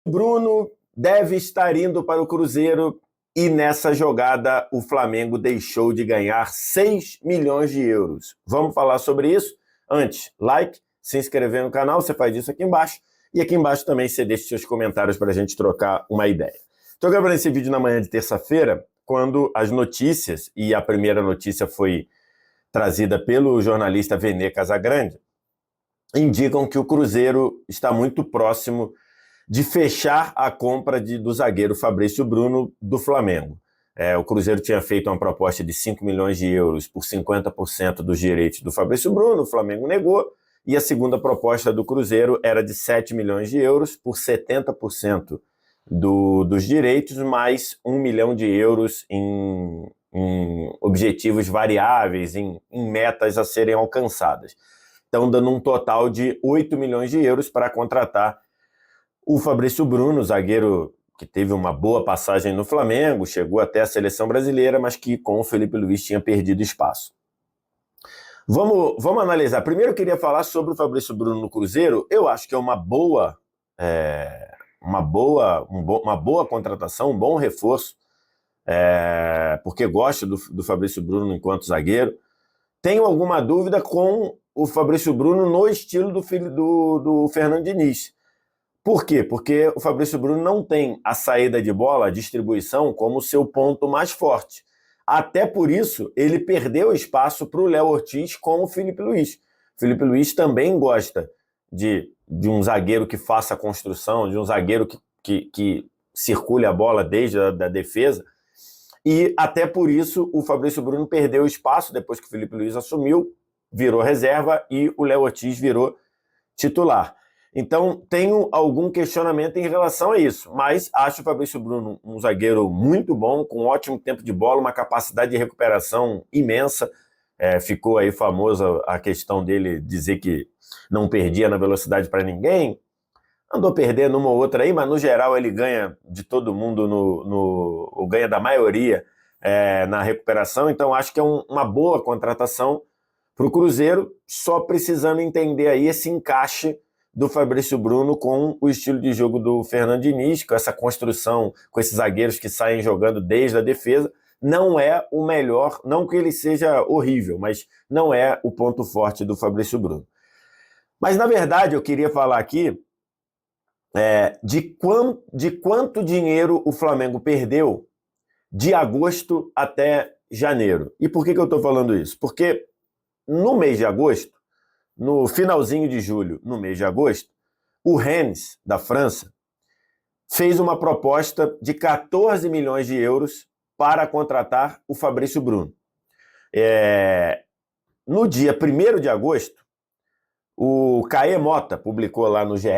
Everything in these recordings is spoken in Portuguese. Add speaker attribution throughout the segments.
Speaker 1: Bruno deve estar indo para o Cruzeiro e nessa jogada o Flamengo deixou de ganhar 6 milhões de euros. Vamos falar sobre isso? Antes, like, se inscrever no canal, você faz isso aqui embaixo. E aqui embaixo também você deixa seus comentários para a gente trocar uma ideia. Estou gravando esse vídeo na manhã de terça-feira, quando as notícias, e a primeira notícia foi trazida pelo jornalista Vene Casagrande, indicam que o Cruzeiro está muito próximo de fechar a compra do zagueiro Fabrício Bruno do Flamengo. O Cruzeiro tinha feito uma proposta de 5 milhões de euros por 50% dos direitos do Fabrício Bruno, o Flamengo negou, e a segunda proposta do Cruzeiro era de 7 milhões de euros por 70% dos direitos, mais 1 milhão de euros em objetivos variáveis, em metas a serem alcançadas. Então, dando um total de 8 milhões de euros para contratar o Fabrício Bruno, zagueiro que teve uma boa passagem no Flamengo, chegou até a seleção brasileira, mas que com o Felipe Luiz tinha perdido espaço. Vamos analisar. Primeiro eu queria falar sobre o Fabrício Bruno no Cruzeiro. Eu acho que é uma boa contratação, um bom reforço, porque gosto do Fabrício Bruno enquanto zagueiro. Tenho alguma dúvida com o Fabrício Bruno no estilo do Fernando Diniz. Por quê? Porque o Fabrício Bruno não tem a saída de bola, a distribuição, como seu ponto mais forte. Até por isso, ele perdeu espaço para o Léo Ortiz com o Felipe Luiz. O Felipe Luiz também gosta de um zagueiro que faça a construção, de um zagueiro que circule a bola desde a defesa. E até por isso, o Fabrício Bruno perdeu espaço depois que o Felipe Luiz assumiu, virou reserva e o Léo Ortiz virou titular. Então, tenho algum questionamento em relação a isso, mas acho o Fabrício Bruno um zagueiro muito bom, com um ótimo tempo de bola, uma capacidade de recuperação imensa. Ficou aí famosa a questão dele dizer que não perdia na velocidade para ninguém. Andou perdendo uma ou outra aí, mas no geral ele ganha de todo mundo, ou ganha da maioria na recuperação. Então, acho que é uma boa contratação para o Cruzeiro, só precisando entender aí esse encaixe do Fabrício Bruno com o estilo de jogo do Fernando Diniz, com essa construção, com esses zagueiros que saem jogando desde a defesa. Não é o melhor, não que ele seja horrível, mas não é o ponto forte do Fabrício Bruno. Mas, na verdade, eu queria falar aqui de quanto dinheiro o Flamengo perdeu de agosto até janeiro. E por que eu estou falando isso? Porque no mês de agosto, no finalzinho de julho, no mês de agosto, o Rennes, da França, fez uma proposta de 14 milhões de euros para contratar o Fabrício Bruno. No dia 1º de agosto, o Caê Mota publicou lá no GE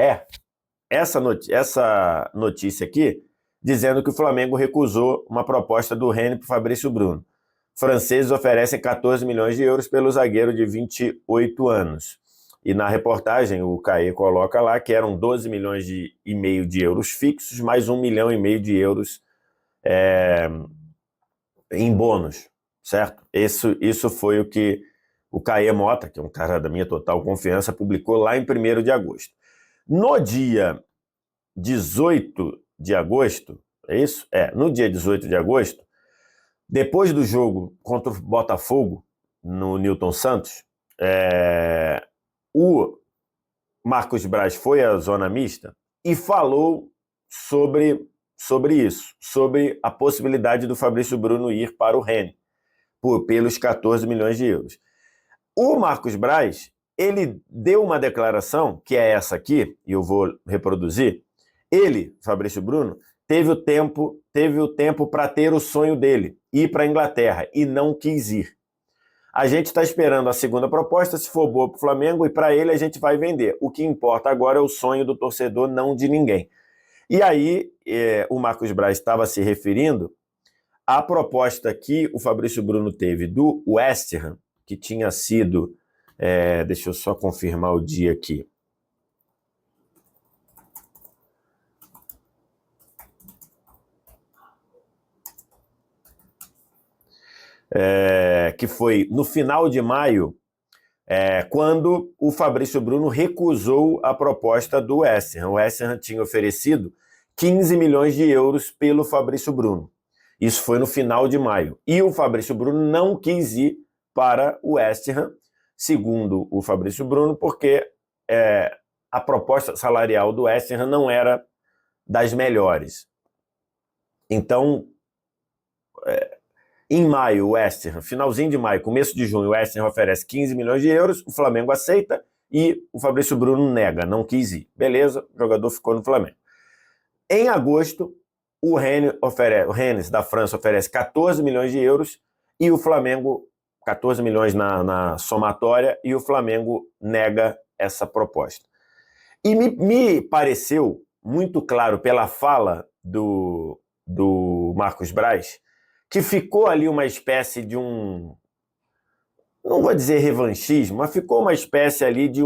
Speaker 1: essa notícia aqui, dizendo que o Flamengo recusou uma proposta do Rennes para o Fabrício Bruno. Franceses oferecem 14 milhões de euros pelo zagueiro de 28 anos. E na reportagem, o Caê coloca lá que eram 12 milhões e meio de euros fixos, mais 1 milhão e meio de euros em bônus, certo? Isso foi o que o Caê Mota, que é um cara da minha total confiança, publicou lá em 1º de agosto. No dia 18 de agosto, é isso? No dia 18 de agosto, depois do jogo contra o Botafogo, no Newton Santos, o Marcos Braz foi à zona mista e falou sobre isso, sobre a possibilidade do Fabrício Bruno ir para o Rennes pelos 14 milhões de euros. O Marcos Braz, ele deu uma declaração, que é essa aqui, e eu vou reproduzir. Ele, Fabrício Bruno, teve o tempo para ter o sonho dele, ir para a Inglaterra, e não quis ir. A gente está esperando a segunda proposta, se for boa para o Flamengo, e para ele a gente vai vender. O que importa agora é o sonho do torcedor, não de ninguém. E aí, o Marcos Braz estava se referindo à proposta que o Fabrício Bruno teve do West Ham, que tinha sido... deixa eu só confirmar o dia aqui. Que foi no final de maio, quando o Fabrício Bruno recusou a proposta do West Ham. O West Ham tinha oferecido 15 milhões de euros pelo Fabrício Bruno. Isso foi no final de maio. E o Fabrício Bruno não quis ir para o West Ham, segundo o Fabrício Bruno, porque a proposta salarial do West Ham não era das melhores. Então, em maio, o West Ham, finalzinho de maio, começo de junho, o West Ham oferece 15 milhões de euros, o Flamengo aceita e o Fabrício Bruno nega, não quis ir. Beleza, o jogador ficou no Flamengo. Em agosto, o Rennes da França oferece 14 milhões de euros e o Flamengo, 14 milhões na somatória, e o Flamengo nega essa proposta. E me pareceu muito claro pela fala do Marcos Braz que ficou ali uma espécie de não vou dizer revanchismo, mas ficou uma espécie ali de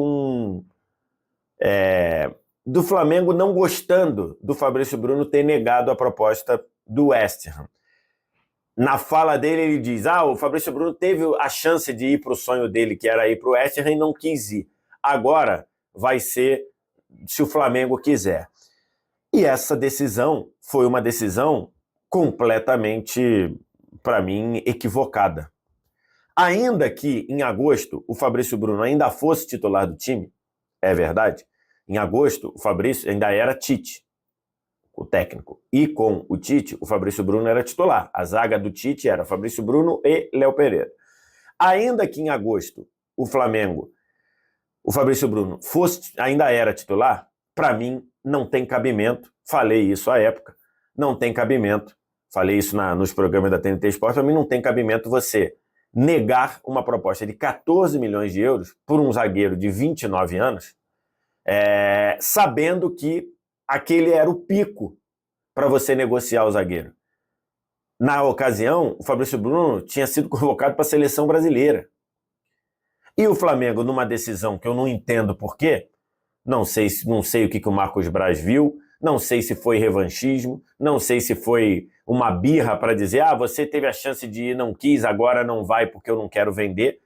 Speaker 1: do Flamengo não gostando do Fabrício Bruno ter negado a proposta do West Ham. Na fala dele, ele diz: o Fabrício Bruno teve a chance de ir para o sonho dele, que era ir para o West Ham, e não quis ir. Agora vai ser se o Flamengo quiser. E essa decisão foi uma decisão completamente, para mim, equivocada. Ainda que em agosto o Fabrício Bruno ainda fosse titular do time, é verdade, em agosto o Fabrício ainda era Tite, o técnico. E com o Tite, o Fabrício Bruno era titular. A zaga do Tite era Fabrício Bruno e Léo Pereira. Ainda que em agosto o Fabrício Bruno ainda era titular, para mim não tem cabimento, falei isso à época, não tem cabimento, falei isso nos programas da TNT Esporte, para mim não tem cabimento você negar uma proposta de 14 milhões de euros por um zagueiro de 29 anos, sabendo que aquele era o pico para você negociar o zagueiro. Na ocasião, o Fabrício Bruno tinha sido convocado para a seleção brasileira. E o Flamengo, numa decisão que eu não entendo por quê, não sei o que o Marcos Braz viu, não sei se foi revanchismo, não sei se foi uma birra para dizer: você teve a chance de ir, não quis, agora não vai porque eu não quero vender.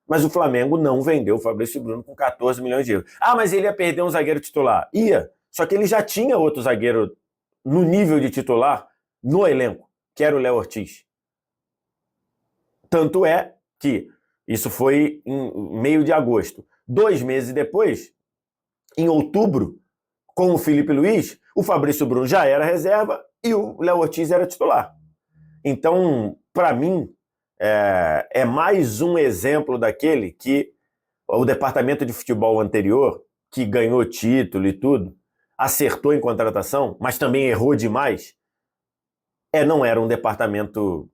Speaker 1: Mas o Flamengo não vendeu o Fabrício Bruno com 14 milhões de euros. Mas ele ia perder um zagueiro titular. Ia, só que ele já tinha outro zagueiro no nível de titular no elenco, que era o Léo Ortiz. Tanto é que isso foi em meio de agosto. 2 meses depois, em outubro, com o Felipe Luiz, o Fabrício Bruno já era reserva e o Léo Ortiz era titular. Então, para mim, é mais um exemplo daquele que o departamento de futebol anterior, que ganhou título e tudo, acertou em contratação, mas também errou demais, não era um departamento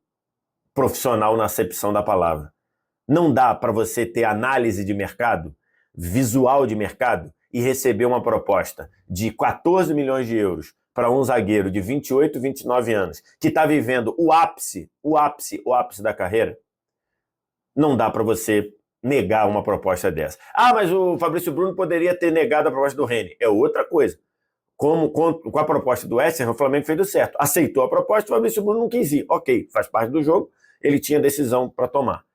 Speaker 1: profissional na acepção da palavra. Não dá para você ter análise de mercado, visual de mercado, e receber uma proposta de 14 milhões de euros para um zagueiro de 28, 29 anos, que está vivendo o ápice da carreira. Não dá para você negar uma proposta dessa. Mas o Fabrício Bruno poderia ter negado a proposta do Rennes. É outra coisa. Com a proposta do West Ham, o Flamengo fez o certo. Aceitou a proposta, o Fabrício Bruno não quis ir. Ok, faz parte do jogo, ele tinha decisão para tomar.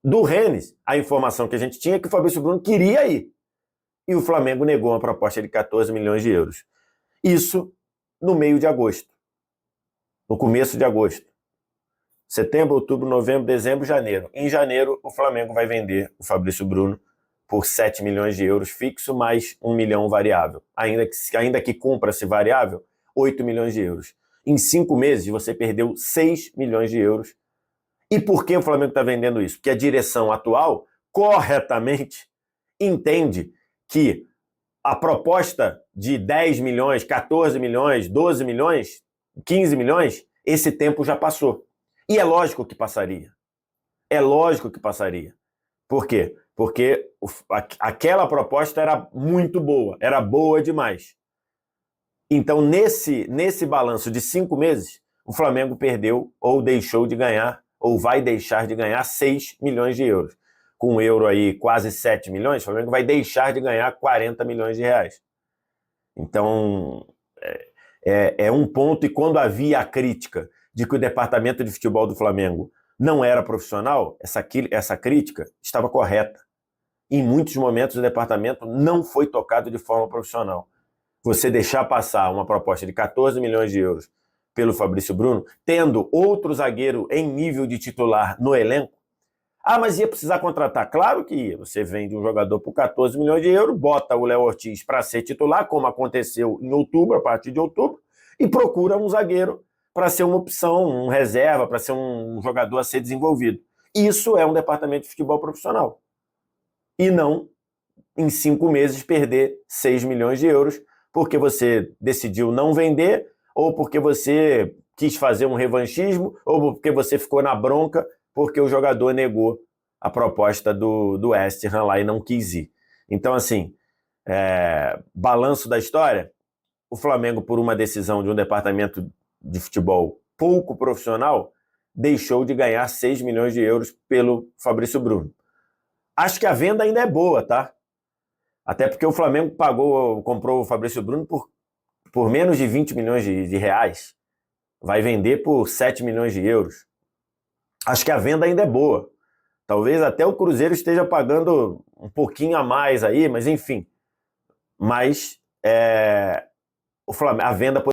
Speaker 1: Do Rennes, a informação que a gente tinha é que o Fabrício Bruno queria ir. E o Flamengo negou uma proposta de 14 milhões de euros. Isso no meio de agosto. No começo de agosto. Setembro, outubro, novembro, dezembro, janeiro. Em janeiro, o Flamengo vai vender o Fabrício Bruno por 7 milhões de euros fixo, mais 1 milhão variável. Ainda que cumpra-se variável, 8 milhões de euros. Em 5 meses, você perdeu 6 milhões de euros. E por que o Flamengo está vendendo isso? Porque a direção atual, corretamente, entende que a proposta de 10 milhões, 14 milhões, 12 milhões, 15 milhões, esse tempo já passou. E é lógico que passaria. É lógico que passaria. Por quê? Porque aquela proposta era muito boa, era boa demais. Então, nesse balanço de 5 meses, o Flamengo perdeu ou deixou de ganhar, ou vai deixar de ganhar 6 milhões de euros. Com um euro aí quase 7 milhões, o Flamengo vai deixar de ganhar 40 milhões de reais. Então, é um ponto, e quando havia a crítica de que o departamento de futebol do Flamengo não era profissional, essa crítica estava correta. Em muitos momentos o departamento não foi tocado de forma profissional. você deixar passar uma proposta de 14 milhões de euros pelo Fabrício Bruno, tendo outro zagueiro em nível de titular no elenco? Ah, mas ia precisar contratar? Claro que ia. Você vende um jogador por 14 milhões de euros, bota o Léo Ortiz para ser titular, como aconteceu em outubro, a partir de outubro, e procura um zagueiro para ser uma opção, um reserva, para ser um jogador a ser desenvolvido. Isso é um departamento de futebol profissional. E não, em 5 meses, perder 6 milhões de euros porque você decidiu não vender, ou porque você quis fazer um revanchismo, ou porque você ficou na bronca porque o jogador negou a proposta do West Ham lá e não quis ir. Então, assim, balanço da história, o Flamengo, por uma decisão de um departamento de futebol pouco profissional, deixou de ganhar 6 milhões de euros pelo Fabrício Bruno. Acho que a venda ainda é boa, tá? Até porque o Flamengo comprou o Fabrício Bruno por menos de 20 milhões de reais. Vai vender por 7 milhões de euros. Acho que a venda ainda é boa. Talvez até o Cruzeiro esteja pagando um pouquinho a mais aí, mas enfim. Mas a venda